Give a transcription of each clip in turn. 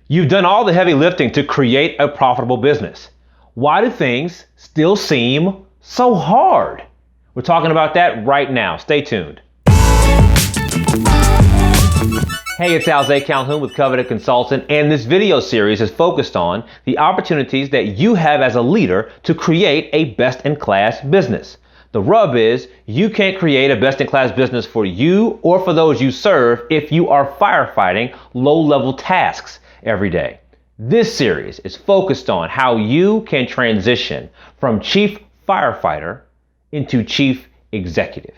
You've done all the heavy lifting to create a profitable business. Why do things still seem so hard? We're talking about that right now. Stay tuned. Hey, it's Alze Calhoun with Coveted Consultant, and this video series is focused on the opportunities that you have as a leader to create a best-in-class business. The rub is you can't create a best-in-class business for you or for those you serve if you are firefighting low-level tasks every day. This series is focused on how you can transition from chief firefighter into chief executive.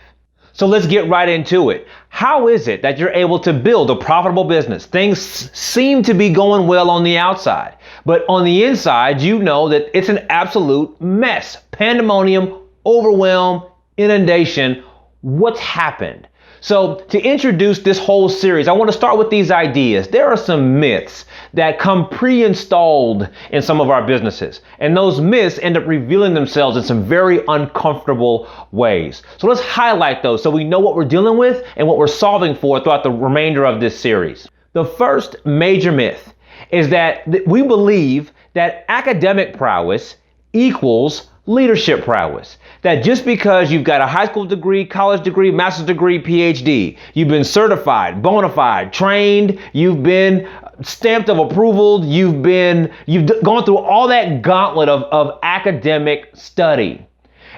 So let's get right into it. How is it that you're able to build a profitable business? Things seem to be going well on the outside, but on the inside, you know that it's an absolute mess. Pandemonium, overwhelm, inundation. What's happened? So to introduce this whole series, I want to start with these ideas. There are some myths that come pre-installed in some of our businesses, and those myths end up revealing themselves in some very uncomfortable ways. So let's highlight those so we know what we're dealing with and what we're solving for throughout the remainder of this series. The first major myth is that we believe that academic prowess equals leadership prowess. That just because you've got a high school degree, college degree, master's degree, PhD, you've been certified, bona fide, trained, you've been stamped of approval, you've gone through all that gauntlet of academic study.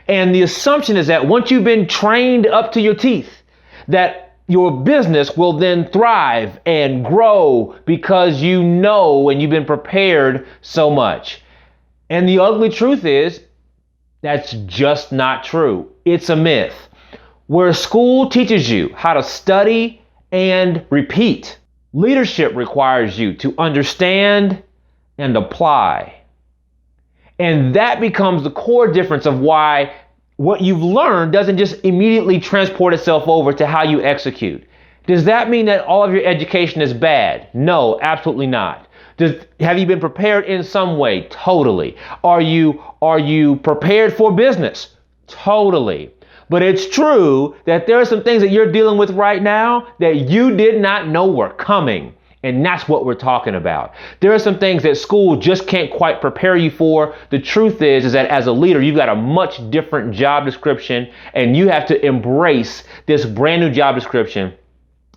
And the assumption is that once you've been trained up to your teeth, that your business will then thrive and grow because you know and you've been prepared so much. And the ugly truth is, that's just not true. It's a myth. Where school teaches you how to study and repeat, leadership requires you to understand and apply. And that becomes the core difference of why what you've learned doesn't just immediately transport itself over to how you execute. Does that mean that all of your education is bad? No, absolutely not. Have you been prepared in some way? Totally. Are you prepared for business? Totally. But it's true that there are some things that you're dealing with right now that you did not know were coming. And that's what we're talking about. There are some things that school just can't quite prepare you for. The truth is that as a leader, you've got a much different job description, and you have to embrace this brand new job description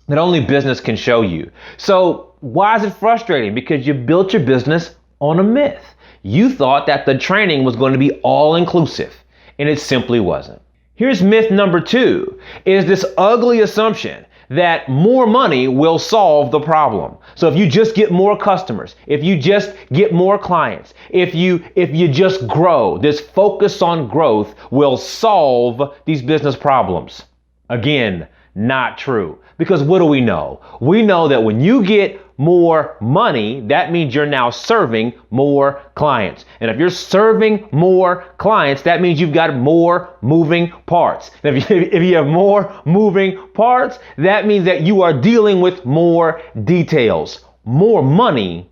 that only business can show you. So why is it frustrating? Because you built your business on a myth. You thought that the training was going to be all inclusive, and it simply wasn't. Here's myth number 2, is this ugly assumption that more money will solve the problem. So if you just get more customers, if you just get more clients, if you just grow, this focus on growth will solve these business problems. Again, not true. Because what do we know? We know that when you get more money, that means you're now serving more clients. And if you're serving more clients, that means you've got more moving parts. And if you have more moving parts, that means that you are dealing with more details. More money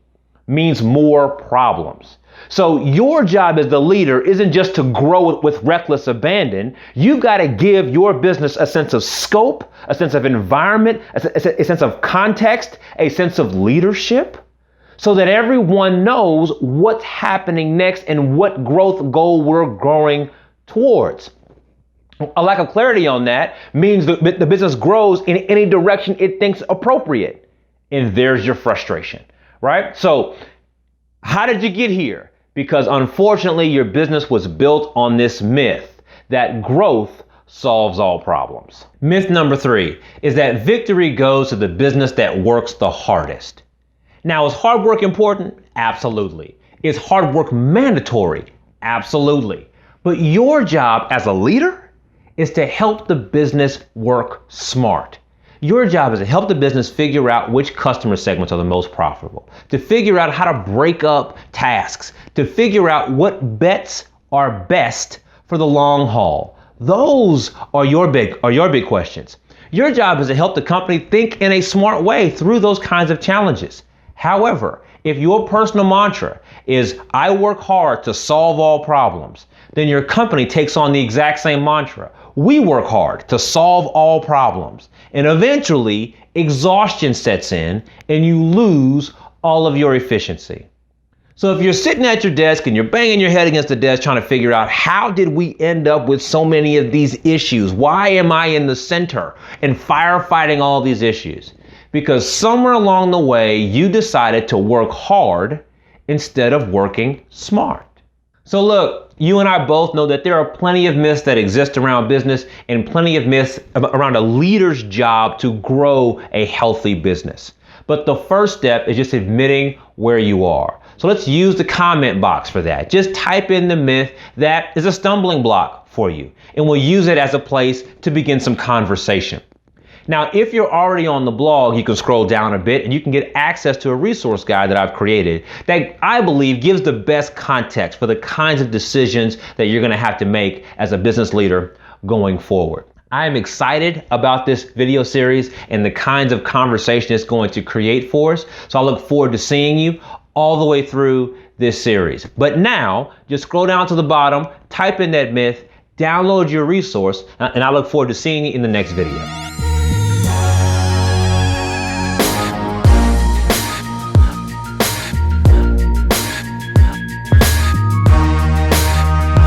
means more problems. So your job as the leader isn't just to grow with reckless abandon. You've got to give your business a sense of scope, a sense of environment, a sense of context, a sense of leadership, so that everyone knows what's happening next and what growth goal we're growing towards. A lack of clarity on that means that the business grows in any direction it thinks appropriate. And there's your frustration, right? So how did you get here? Because unfortunately, your business was built on this myth that growth solves all problems. Myth number 3 is that victory goes to the business that works the hardest. Now, is hard work important? Absolutely. Is hard work mandatory? Absolutely. But your job as a leader is to help the business work smart. Your job is to help the business figure out which customer segments are the most profitable, to figure out how to break up tasks, to figure out what bets are best for the long haul. Those are your big questions. Your job is to help the company think in a smart way through those kinds of challenges. However, if your personal mantra is, I work hard to solve all problems, then your company takes on the exact same mantra. We work hard to solve all problems. And eventually, exhaustion sets in and you lose all of your efficiency. So if you're sitting at your desk and you're banging your head against the desk trying to figure out how did we end up with so many of these issues? Why am I in the center and firefighting all these issues? Because somewhere along the way, you decided to work hard instead of working smart. So look, you and I both know that there are plenty of myths that exist around business and plenty of myths around a leader's job to grow a healthy business. But the first step is just admitting where you are. So let's use the comment box for that. Just type in the myth that is a stumbling block for you, and we'll use it as a place to begin some conversation. Now, if you're already on the blog, you can scroll down a bit and you can get access to a resource guide that I've created that I believe gives the best context for the kinds of decisions that you're going to have to make as a business leader going forward. I am excited about this video series and the kinds of conversation it's going to create for us. So I look forward to seeing you all the way through this series. But now, just scroll down to the bottom, type in that myth, download your resource, and I look forward to seeing you in the next video.